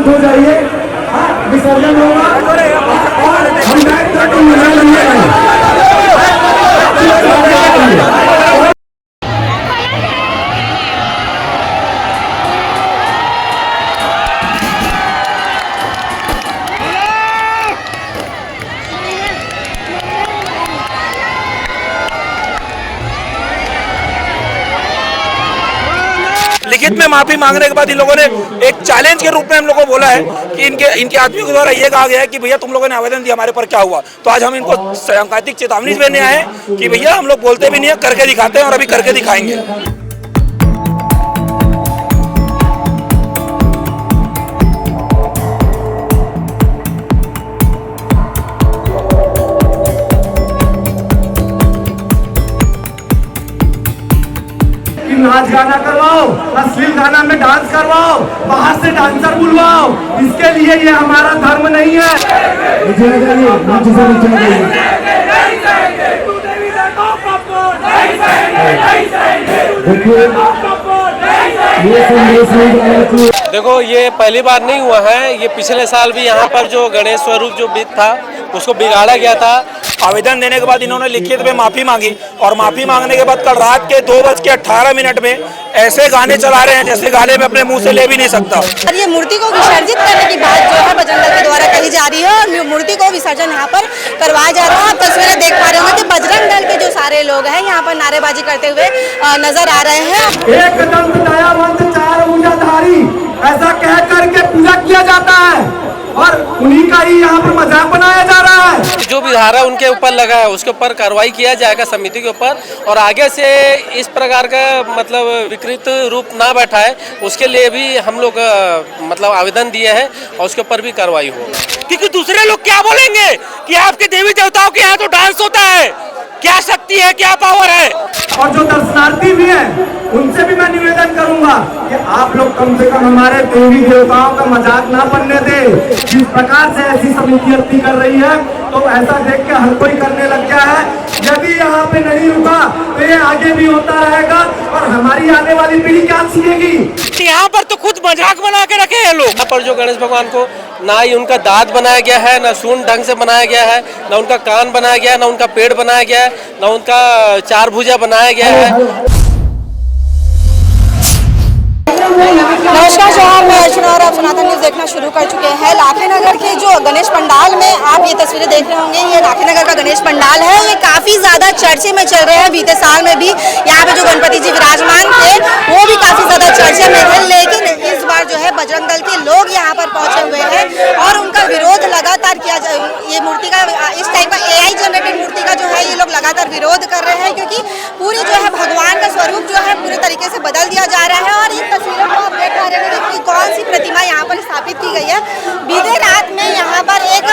शांत हो जाइए। विसर्जन होगा और हम बैठ कर मजा लेंगे। लिखित में माफी मांगने के बाद इन लोगों ने एक चैलेंज के रूप में हम लोगों को बोला है कि इनके आदमियों के द्वारा ये कहा गया है कि भैया तुम लोगों ने आवेदन दिया, हमारे पर क्या हुआ। तो आज हम इनको सांकेतिक चेतावनी देने आए हैं कि भैया हम लोग बोलते भी नहीं है, करके दिखाते हैं और अभी करके दिखाएंगे। नाच गाना करवाओ, अश्लील गाना में डांस करवाओ, बाहर से डांसर बुलवाओ, इसके लिए ये हमारा धर्म नहीं है। देखो ये पहली बार नहीं हुआ है, ये पिछले साल भी यहाँ पर जो गणेश स्वरूप जो था उसको बिगाड़ा गया था। आवेदन देने के बाद इन्होंने लिखित में माफी मांगी और माफी मांगने के बाद कल रात के 2:18 में ऐसे गाने चला रहे हैं जैसे गाने में अपने मुंह से ले भी नहीं सकता। और ये मूर्ति को विसर्जित करने की बात जो है बजरंग दल के द्वारा कही जा रही है और मूर्ति को विसर्जन यहाँ पर करवाया जा रहा है। आप तस्वीरें देख पा रहे होंगे कि बजरंग दल के जो सारे लोग हैं यहाँ पर नारेबाजी करते हुए नजर आ रहे हैं। एक दंत दयावंत चार भुजाधारी ऐसा कह करके पूजा किया जाता है और उन्हीं का ही यहाँ पर मजाक बनाया जा रहा है। जो भी धारा उनके ऊपर लगा है उसके ऊपर कार्रवाई किया जाएगा समिति के ऊपर, और आगे से इस प्रकार का मतलब विकृत रूप ना बैठा है उसके लिए भी हम लोग मतलब आवेदन दिए हैं और उसके ऊपर भी कार्रवाई होगा। क्योंकि दूसरे लोग क्या बोलेंगे कि आपके देवी देवताओं के यहाँ तो डांस होता है, क्या शक्ति है, क्या पावर है। और जो दर्शनार्थी भी हैं उनसे भी मैं निवेदन करूंगा कि आप लोग कम से कम हमारे देवी देवताओं का मजाक ना बनने दें। जिस प्रकार से ऐसी समिति कर रही है तो ऐसा देख के हर कोई करने लग गया है। यदि यहाँ पे नहीं रुका तो ये आगे भी होता रहेगा और हमारी आने वाली पीढ़ी क्या सीखेगी। यहाँ पर तो खुद मजाक बना के रखे हैं लोग। यहाँ पर जो गणेश भगवान को ना ही उनका दांत बनाया गया है, ना सूंड ढंग से बनाया गया है, ना उनका कान बनाया गया है, ना उनका पेड़ बनाया गया है, ना उनका चार भुजा बनाया गया है। नमस्कार शहर में अर्चना और आप सनातन न्यूज देखना शुरू कर चुके हैं। लाखेनगर के जो गणेश पंडाल में आप ये तस्वीरें देख रहे होंगे, ये लाखेनगर का गणेश पंडाल है। ये काफी ज्यादा चर्चे में चल रहे हैं। बीते साल में भी यहाँ पे जो गणपति जी विराजमान थे वो भी काफी ज्यादा चर्चे में थे, लेकिन इस बार जो है बजरंग दल के लोग यहाँ पर पहुंचे हुए हैं और उनका विरोध लगातार किया जा ये मूर्ति का इस टाइप का AI जनरेटेड मूर्ति का जो है ये लोग लगातार विरोध कर रहे हैं, क्योंकि पूरी जो है भगवान का स्वरूप जो है पूरे तरीके से बदल दिया जा रहा है। और इन तस्वीरों को आप देख पा रहे हैं कि कौन सी प्रतिमा यहाँ पर स्थापित की गई है। बीते रात में यहाँ पर एक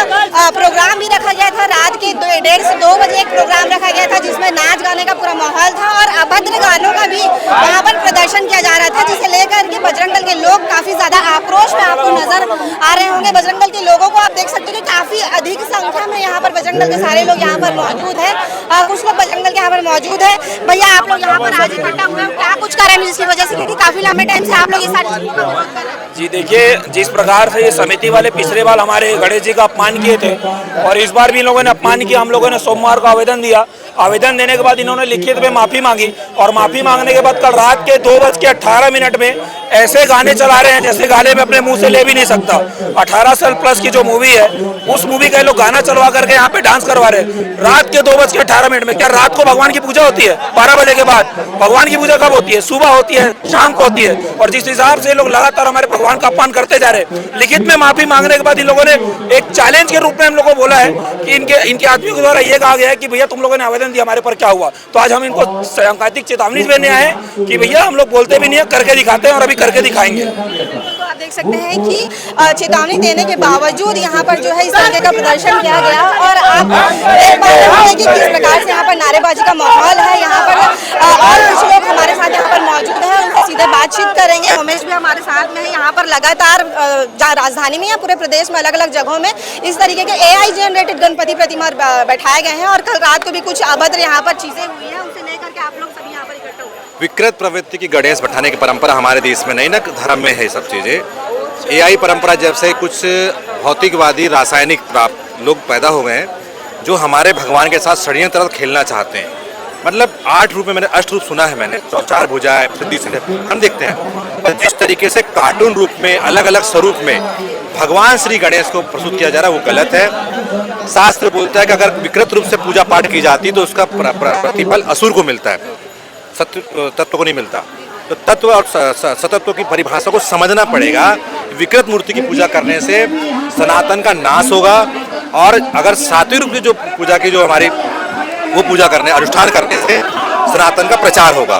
प्रोग्राम भी रखा गया था। रात के 1:30 से 2 बजे एक प्रोग्राम रखा गया था जिसमें नाच गाने का पूरा माहौल था और अभद्र गानों का भी यहाँ पर प्रदर्शन किया जा रहा था, जिसे लेकर के बजरंग दल के लोग काफी ज्यादा आक्रोश में आपको नजर आ रहे होंगे। बजरंग दल के लोगों को आप देख सकते हो कि काफी अधिक संख्या में यहाँ पर बजरंग दल के सारे लोग यहाँ पर मौजूद है। कुछ लोग बजरंग दल के यहाँ पर मौजूद है। भैया आप लोग यहाँ पर आज इकट्ठा हुए, क्या कुछ कारण है जिसकी वजह से, क्योंकि काफी लंबे टाइम से आप लोग ये सारी चीजों का विरोध कर रहे हैं? जी देखिए, जिस प्रकार से ये समिति वाले पिछले बार हमारे गणेश जी का अपमान किए थे और इस बार भी इन लोगों ने अपमान किया। हम लोगों ने सोमवार को आवेदन दिया। आवेदन देने के बाद इन्होंने लिखित में माफी मांगी और माफी मांगने के बाद कल रात के 2:18 में ऐसे गाने चला रहे हैं जैसे गाने में अपने मुंह से ले भी नहीं सकता। 18 साल प्लस की जो मूवी है उस मूवी का लोग गाना चलवा करके यहाँ पे डांस करवा रहे हैं रात के 2:18 में। क्या रात को भगवान की पूजा होती है 12 बजे के बाद? भगवान की पूजा कब होती है? सुबह होती है, शाम को होती है। और जिस हिसाब से लोग लगातार हमारे भगवान का अपमान करते जा रहे हैं, लिखित में माफी मांगने के बाद इन लोगों ने एक चैलेंज के रूप में हम लोग को बोला है कि इनके आदमियों के द्वारा ये कहा गया है कि भैया तुम लोगों ने आवेदन दिया, हमारे पर क्या हुआ। तो आज हम इनको सांकेतिक चेतावनी देने आए हैं कि भैया हम लोग बोलते भी नहीं है, करके दिखाते हैं और अभी करके दिखाएंगे। तो आप देख सकते हैं कि चेतावनी देने के बावजूद यहाँ पर जो है इस तरीके का प्रदर्शन किया गया और आप देख पा रहे हैं कि किस प्रकार से यहाँ पर नारेबाजी का माहौल है। यहाँ पर और कुछ लोग हमारे साथ यहाँ पर मौजूद हैं, उनसे सीधे बातचीत करेंगे। उमेश भी हमारे साथ में है। यहाँ पर लगातार राजधानी में या पूरे प्रदेश में अलग अलग जगहों में इस तरीके के AI जनरेटेड गणपति प्रतिमा बैठाए गए हैं और कल रात को भी कुछ अभद्र यहाँ पर चीजें हुई हैं, उनसे लेकर के आप लोग सभी यहाँ पर इकट्ठा हुए। विकृत प्रवृत्ति की गणेश बैठाने की परंपरा हमारे देश में नहीं, ना धर्म में है सब चीज़ें। एआई परंपरा जब से कुछ भौतिकवादी रासायनिक लोग पैदा हो गए हैं जो हमारे भगवान के साथ षड्यंत्र खेलना चाहते हैं। मतलब 8 रूप में मैंने अष्टरूप सुना है, मैंने 4 भुजा है, हम देखते हैं जिस तरीके से कार्टून रूप में अलग अलग स्वरूप में भगवान श्री गणेश को प्रस्तुत किया जा रहा है, वो गलत है। शास्त्र बोलता है कि अगर विकृत रूप से पूजा पाठ की जाती तो उसका प्रतिफल असुर को मिलता है, सत्य तत्व को नहीं मिलता। तो तत्व और सतत्व की परिभाषा को समझना पड़ेगा। विकृत मूर्ति की पूजा करने से सनातन का नाश होगा, और अगर सात्विक रूप से जो पूजा की जो हमारी वो पूजा करने अनुष्ठान करने से सनातन का प्रचार होगा।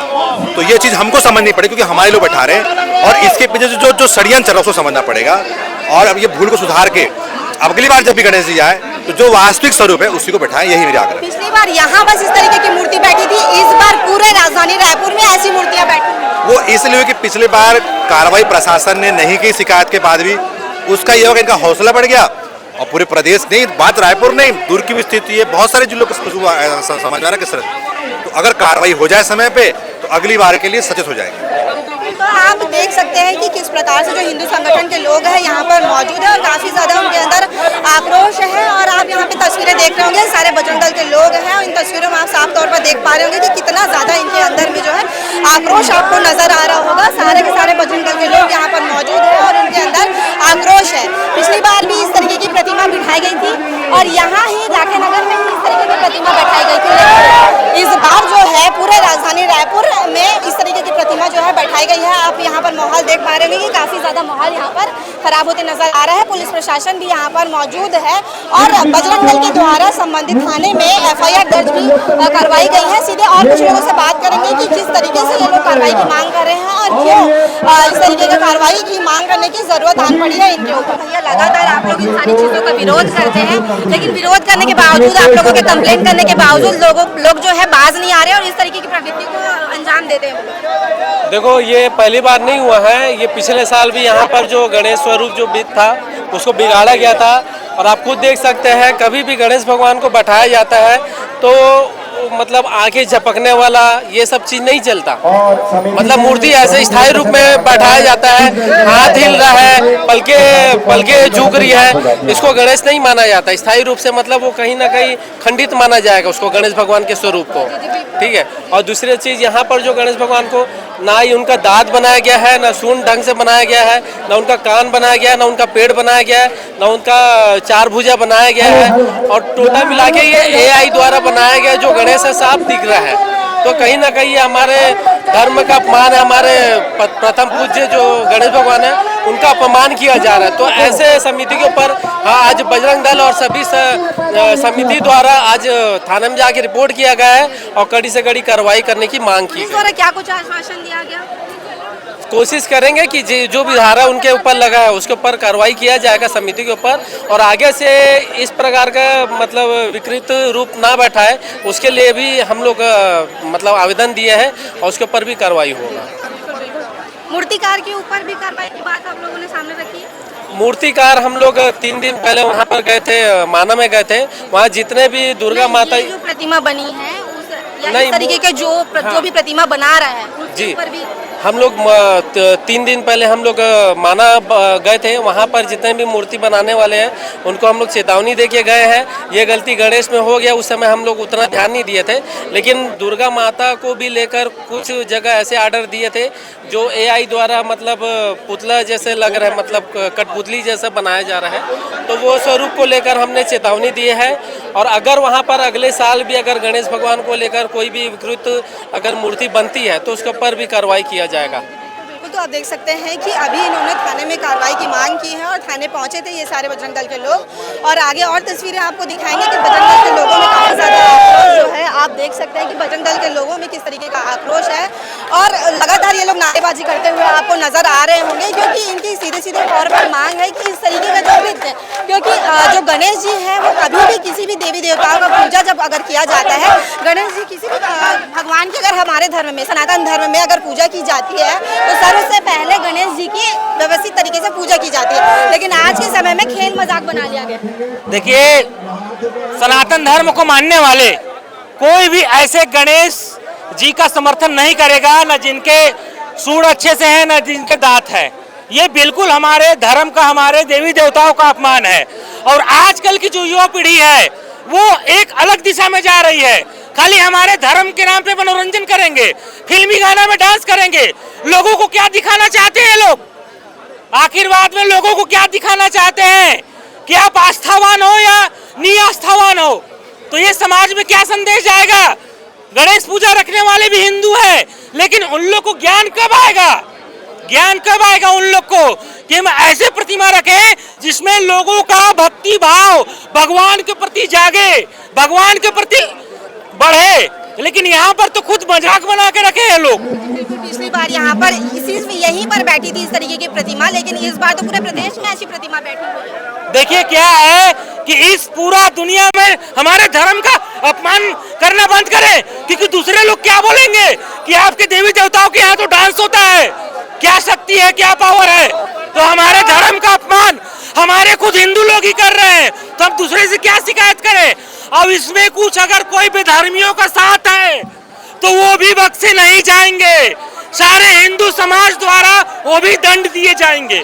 तो ये चीज़ हमको समझनी पड़ेगी, क्योंकि हमारे लोग बैठा रहे हैं और इसके पीछे जो षड्यंत्र चल रहा है उसको समझना पड़ेगा। और अब ये भूल को सुधार के अगली बार जब भी गणेश जी आए तो जो वास्तविक स्वरूप है उसी को बैठाएं, यही मेरी आग्रह है। पिछली बार यहाँ बस इस तरीके की मूर्ति बैठी थी, इस बार पूरे राजधानी रायपुर में ऐसी मूर्तियाँ बैठी हैं। वो इसलिए कि पिछले बार कार्रवाई प्रशासन ने नहीं की, शिकायत के बाद भी उसका ये होगा, इनका हौसला बढ़ गया। और पूरे प्रदेश नहीं, बात रायपुर नहीं, दूर की भी स्थिति है, बहुत सारे जिलों को समझ आ रहा है किस तरह। तो अगर कार्रवाई हो जाए समय पे तो अगली बार के लिए सचेत हो जाएगी। तो आप देख सकते हैं कि किस प्रकार से जो हिंदू संगठन के लोग हैं यहाँ पर मौजूद है और काफी ज्यादा उनके अंदर आक्रोश है। और आप यहाँ पे तस्वीरें देख रहे होंगे, सारे बजरंग दल के लोग हैं और इन तस्वीरों में आप साफ तौर पर देख पा रहे होंगे कि कितना ज्यादा इनके अंदर में जो है आक्रोश आपको नजर आ रहा होगा। सारे के सारे बजरंग दल के लोग यहाँ पर मौजूद है और उनके अंदर आक्रोश है। पिछली बार भी इस तरीके की प्रतिमा बिठाई गई थी और यहाँ ही लाखेनगर में इस तरीके की प्रतिमा बैठाई गई थी, लेकिन इस बार जो है पूरे राजधानी रायपुर में इस तरीके की प्रतिमा जो है बैठाई गई है। आप यहाँ पर माहौल देख पा रहे हैं कि काफी ज्यादा माहौल यहाँ पर खराब होते नजर आ रहा है। पुलिस प्रशासन भी यहाँ पर मौजूद है और बजरंग दल के द्वारा संबंधित थाने में एफआईआर दर्ज भी करवाई गई है। सीधे और कुछ लोगों से बात करेंगे कि किस तरीके से ये लोग कार्रवाई की मांग कर रहे हैं और क्यों इस तरीके की कार्रवाई की मांग करने की जरूरत आन पड़ी है इनके ऊपर। भैया, लगातार आप लोग इन सारी चीजों का विरोध करते हैं, लेकिन विरोध करने के बावजूद, आप लोगों के कंप्लेंट करने के बावजूद लोग जो है बाज नहीं आ रहे और इस तरीके की प्रवृत्ति को अंजाम देते हैं। देखो, ये पहली बार नहीं हुआ है, ये पिछले साल भी यहाँ पर जो गणेश स्वरूप जो था उसको बिगाड़ा गया था। और आप खुद देख सकते हैं, कभी भी गणेश भगवान को बैठाया जाता है तो मतलब आंखें झपकने वाला ये सब चीज नहीं चलता। मतलब मूर्ति ऐसे स्थायी रूप में बैठाया जाता है, हाथ हिल रहा है, पलके झुक रही है, इसको गणेश नहीं माना जाता स्थायी रूप से। मतलब वो कहीं ना कहीं खंडित माना जाएगा उसको, गणेश भगवान के स्वरूप को, ठीक है। और दूसरी चीज, यहाँ पर जो गणेश भगवान को ना ही उनका दांत बनाया गया है, ना सूंड ढंग से बनाया गया है, ना उनका कान बनाया गया है, ना उनका पेड़ बनाया गया है, ना उनका 4 भुजा बनाया गया है। और टोटल मिला के ये एआई द्वारा बनाया गया जो गणेश है साफ दिख रहा है। तो कहीं ना कहीं हमारे धर्म का अपमान है, हमारे प्रथम पूज्य जो गणेश भगवान है उनका अपमान किया जा रहा है। तो ऐसे समिति के ऊपर आज बजरंग दल और सभी समिति द्वारा आज थाने में जाके रिपोर्ट किया गया है और कड़ी से कड़ी कार्रवाई करने की मांग की गई। क्या कुछ आश्वासन दिया गया? कोशिश करेंगे कि जो भी धारा उनके ऊपर लगा है उसके ऊपर कार्रवाई किया जाएगा समिति के ऊपर, और आगे से इस प्रकार का मतलब विकृत रूप ना बैठाए उसके लिए भी हम लोग मतलब आवेदन दिए हैं और उसके ऊपर भी कार्रवाई होगा। मूर्तिकार के ऊपर भी कार्रवाई की बात आप लोगों ने सामने रखी है? मूर्तिकार हम लोग 3 दिन पहले वहाँ पर गए थे, माना में गए थे। वहाँ जितने भी दुर्गा माता जो प्रतिमा बनी है इस तरीके के जो भी प्रतिमा बना रहा है जी, पर भी हम लोग 3 दिन पहले हम लोग माना गए थे। वहाँ पर जितने भी मूर्ति बनाने वाले हैं उनको हम लोग चेतावनी दे के गए हैं। ये गलती गणेश में हो गया, उस समय हम लोग उतना ध्यान नहीं दिए थे, लेकिन दुर्गा माता को भी लेकर कुछ जगह ऐसे आर्डर दिए थे जो एआई द्वारा मतलब पुतला जैसे लग रहा है, मतलब कठपुतली जैसा बनाया जा रहा है। तो वो स्वरूप को लेकर हमने चेतावनी दी है। और अगर वहाँ पर अगले साल भी अगर गणेश भगवान को लेकर कोई भी विकृत अगर मूर्ति बनती है तो उसके ऊपर भी कार्रवाई किया जाएगा। तो आप देख सकते हैं कि अभी इन्होंने थाने में कार्रवाई की मांग की है और थाने पहुंचे थे ये सारे बजरंग दल के लोग। और आगे और तस्वीरें आपको दिखाएंगे कि बजरंग दल के लोगों में काफ़ी ज़्यादा आक्रोश जो है, आप देख सकते हैं कि बजरंग दल के लोगों में किस तरीके का आक्रोश है। और लगातार ये लोग नारेबाजी करते हुए आपको नजर आ रहे होंगे, क्योंकि इनकी सीधे सीधे तौर पर मांग है कि इस तरीके का जो नृत्य, क्योंकि जो गणेश जी हैं वो कभी भी किसी भी देवी देवताओं का पूजा जब अगर किया जाता है, गणेश जी किसी भी भगवान की अगर हमारे धर्म में, सनातन धर्म में अगर पूजा की जाती है तो सबसे पहले गणेश जी की व्यवस्थित तरीके से पूजा की जाती है। लेकिन आज के समय में खेल मजाक बना लिया गया। देखिए, सनातन धर्म को मानने वाले कोई भी ऐसे गणेश जी का समर्थन नहीं करेगा, न जिनके सूंड अच्छे से हैं, न जिनके दांत है। ये बिल्कुल हमारे धर्म का, हमारे देवी देवताओं का अपमान है। और आजकल की जो युवा पीढ़ी है वो एक अलग दिशा में जा रही है। खाली हमारे धर्म के नाम पे मनोरंजन करेंगे, फिल्मी गाना में डांस करेंगे। लोगों को क्या दिखाना चाहते हैं लोग? आखिर बाद में लोगों को क्या दिखाना चाहते हैं कि आप आस्थावान हो या निआस्थावान हो? तो ये समाज में क्या संदेश जाएगा? गणेश पूजा रखने वाले भी हिंदू हैं, लेकिन उन लोग को ज्ञान कब आएगा? ज्ञान कब आएगा उन लोग को कि हम ऐसे प्रतिमा रखें जिसमें लोगों का भक्ति भाव भगवान के प्रति जागे, भगवान के प्रति बढ़े। लेकिन यहाँ पर तो खुद मजाक बना के रखे हैं लोग। पिछली बार यहाँ पर यहीं पर बैठी थी इस तरीके की प्रतिमा, लेकिन इस बार तो पूरे प्रदेश में ऐसी प्रतिमा बैठी हुई है। देखिए क्या है कि इस पूरा दुनिया में हमारे धर्म का अपमान करना बंद करें, क्योंकि दूसरे लोग क्या बोलेंगे कि आपके देवी देवताओं के यहाँ तो डांस होता है, क्या शक्ति है, क्या पावर है। तो हमारे धर्म का अपमान हमारे खुद हिंदू लोग ही कर रहे हैं, तो हम दूसरे से क्या शिकायत करें? अब इसमें कुछ अगर कोई बेधर्मियों का साथ है तो वो भी बख्शे नहीं जाएंगे। सारे हिंदू समाज द्वारा वो भी दंड दिए जाएंगे।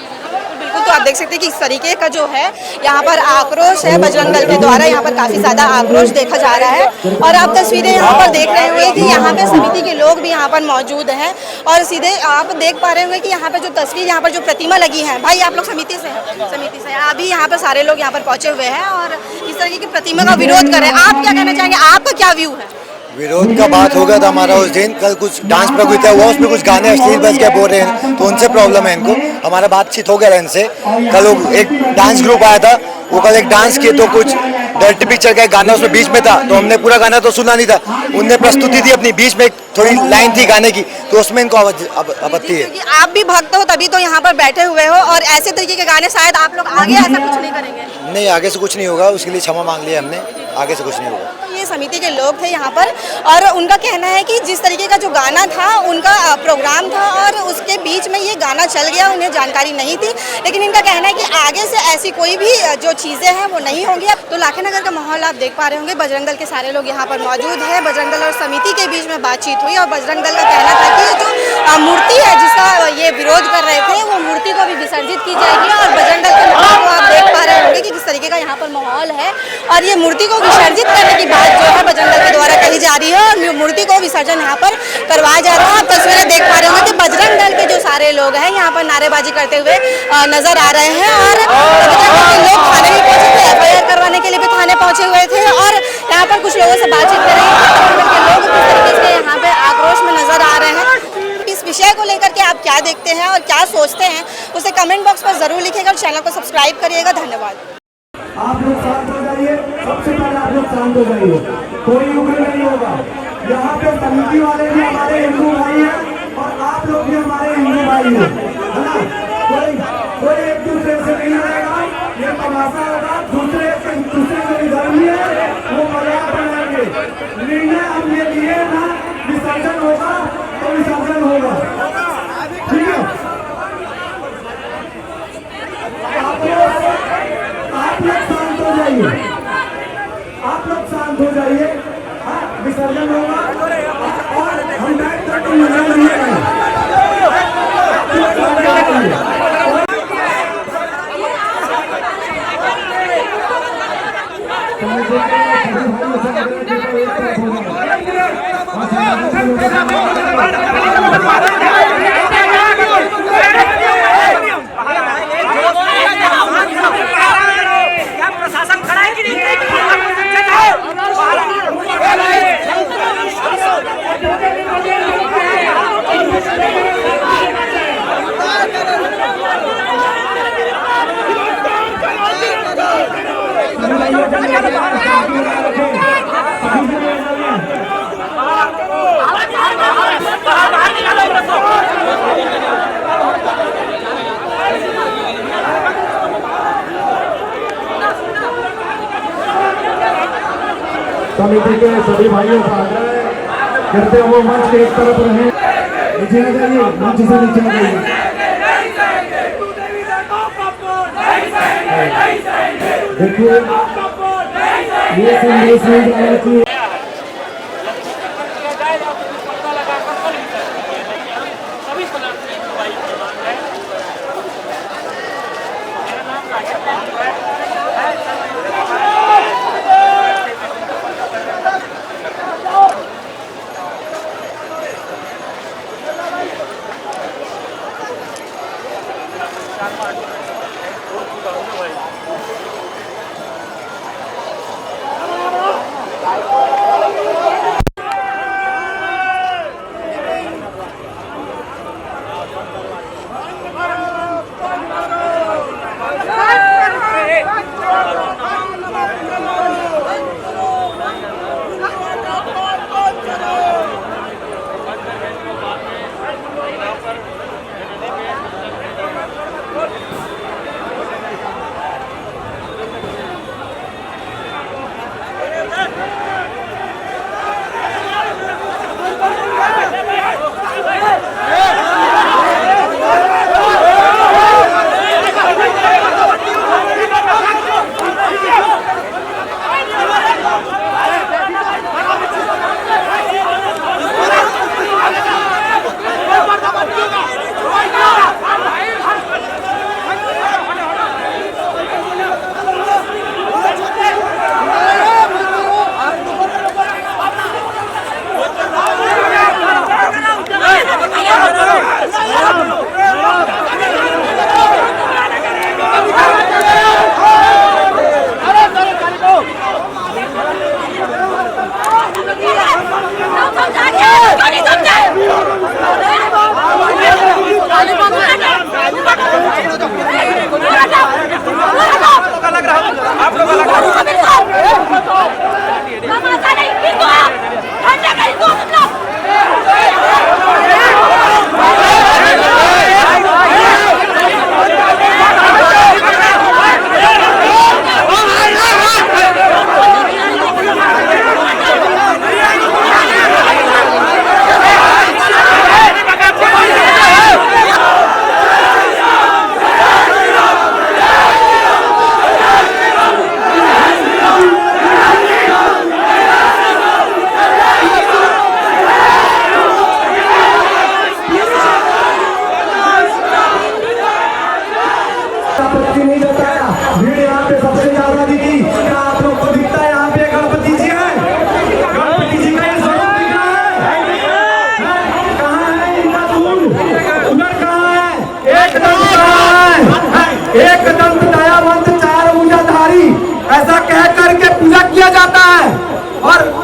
बिल्कुल, तो आप देख सकते हैं कि इस तरीके का जो है यहाँ पर आक्रोश है बजरंग दल के द्वारा। यहाँ पर काफी ज्यादा आक्रोश देखा जा रहा है और आप तस्वीरें यहाँ पर देख रहे होंगे कि यहाँ पे समिति के लोग भी यहाँ पर मौजूद हैं और सीधे आप देख पा रहे होंगे कि यहाँ पर जो तस्वीर, यहाँ पर जो प्रतिमा लगी है। भाई आप लोग समिति से हैं? समिति से अभी यहाँ पर सारे लोग यहाँ पर पहुंचे हुए हैं और इस तरीके की प्रतिमा का विरोध कर रहे हैं। आप क्या कहना चाहेंगे? आपका क्या व्यू है? विरोध का बात हो गया था हमारा उस दिन। कल कुछ डांस प्रतियोगिता हुआ, उसमें कुछ गाने अश्लील बज के बोल रहे हैं, तो उनसे प्रॉब्लम है इनको। हमारा बातचीत हो गया इनसे। कल एक डांस ग्रुप आया था, वो कल एक डांस किए तो कुछ डर्टी पिक्चर का एक गाना उसमें बीच में था, तो हमने पूरा गाना तो सुना नहीं था। उनने प्रस्तुति दी अपनी, बीच में एक थोड़ी लाइन थी गाने की, तो उसमें इनको आपत्ति है। आप भी भक्त हो तभी तो यहाँ पर बैठे हुए हो और ऐसे तरीके के गाने शायद आप लोग आगे ऐसा कुछ नहीं करेंगे? नहीं, आगे से कुछ नहीं होगा, उसके लिए क्षमा मांग लिया हमने, आगे से कुछ नहीं होगा। ये समिति के लोग थे यहाँ पर और उनका कहना है कि जिस तरीके का जो गाना था उनका प्रोग्राम था और उसके बीच में ये गाना चल गया, उन्हें जानकारी नहीं थी। लेकिन इनका कहना है कि आगे से ऐसी कोई भी जो चीज़ें हैं वो नहीं होंगी। तो लाखे नगर का माहौल आप देख पा रहे होंगे, बजरंग दल के सारे लोग यहाँ पर मौजूद हैं। बजरंग दल और समिति के बीच में बातचीत हुई और बजरंग दल का कहना था कि जो मूर्ति है जिसका ये विरोध कर रहे थे वो मूर्ति को भी विसर्जित की जाएगी। और बजरंग दल के माहौल को आप देख पा रहे होंगे कि किस तरीके का यहाँ पर माहौल है और ये मूर्ति को विसर्जित करने की बात जो है बजरंग दल के द्वारा कही जा रही है और मूर्ति को विसर्जन यहाँ पर करवाया जा रहा है। आप तस्वीरें देख पा रहे होंगे कि बजरंग दल के जो सारे लोग हैं यहाँ पर नारेबाजी करते हुए नजर आ रहे हैं और लोग थाने भी पहुंचे थे, FIR करवाने के लिए भी थाने पहुंचे हुए थे और यहाँ पर कुछ लोगों से बातचीत करेंगे। लोग किस तरीके से यहाँ पे आक्रोश में नजर आ रहे हैं। इस विषय को लेकर के आप क्या देखते हैं और क्या सोचते हैं उसे कमेंट बॉक्स पर जरूर लिखिएगा और चैनल को सब्सक्राइब करिएगा। धन्यवाद। आप लोग शांत हो जाइए, सबसे पहले आप लोग शांत हो जाइए, कोई उग्र नहीं होगा। यहाँ पे समिति वाले भी हमारे हिंदू भाई हैं और आप लोग भी हमारे हिंदू भाई हैं, है ना? कोई एक दूसरे से नहीं लड़ेगा, ये तमाशा होगा। दूसरे जो धर्मी है वो मजाक बनाएंगे। निर्णय हम ये लिए ना, विसर्जन होगा तो विसर्जन होगा, ठीक है? आप लोग शांत हो जाइए, आप लोग शांत हो जाइए। विसर्जन होगा और हम बैठ कर मजा नहीं आएगा। प्रशासन खड़ा है कि नहीं? समिति के सभी भाइयों का आग्रह है, कृपया वो मंच के एक तरफ रहे, नीचे आ जाइए, मंच से नीचे आ जाइए। देखिए ये संदेश नहीं जाना चाहिए।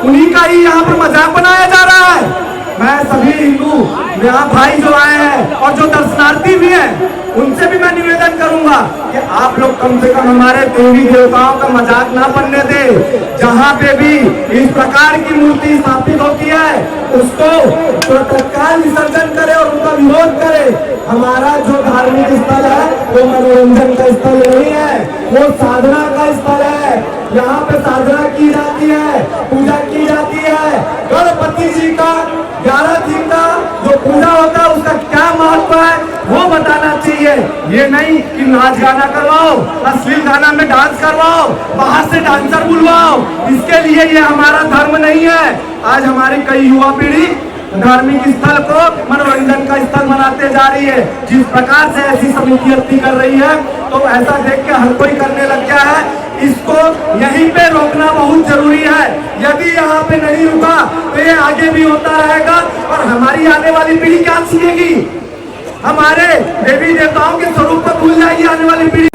उन्हीं का ही यहाँ पर मजाक बनाया जा रहा है। मैं सभी हिंदू यहाँ भाई जो आए हैं और जो दर्शनार्थी भी हैं उनसे भी मैं निवेदन करूंगा कि आप लोग कम से कम हमारे देवी देवताओं का मजाक ना बनने दे। जहाँ पे भी इस प्रकार की मूर्ति स्थापित होती है उसको तो तत्काल विसर्जन करे और उनका विरोध करे। हमारा जो धार्मिक स्थल है वो मनोरंजन का स्थल नहीं है, वो साधना का स्थल है। यहाँ पे साधना की जाती है, पूजा की जाती है। गणपति जी का 11 दिन का जो पूजा होता है उसका क्या महत्व है वो बताना चाहिए। ये नहीं कि नाच गाना करवाओ, अश्लील गाना में डांस करवाओ, बाहर से डांसर बुलवाओ। इसके लिए ये हमारा धर्म नहीं है। आज हमारी कई युवा पीढ़ी धार्मिक स्थल को मनोरंजन का स्थल बनाते जा रही है। जिस प्रकार से ऐसी समिति कर रही है तो ऐसा देख के हर कोई करने लग गया है। इसको यहीं पे रोकना बहुत जरूरी है। यदि यहाँ पे नहीं रुका तो ये आगे भी होता रहेगा और हमारी आने वाली पीढ़ी क्या सीखेगी? हमारे देवी देवताओं के स्वरूप को भूल जाएगी आने वाली पीढ़ी।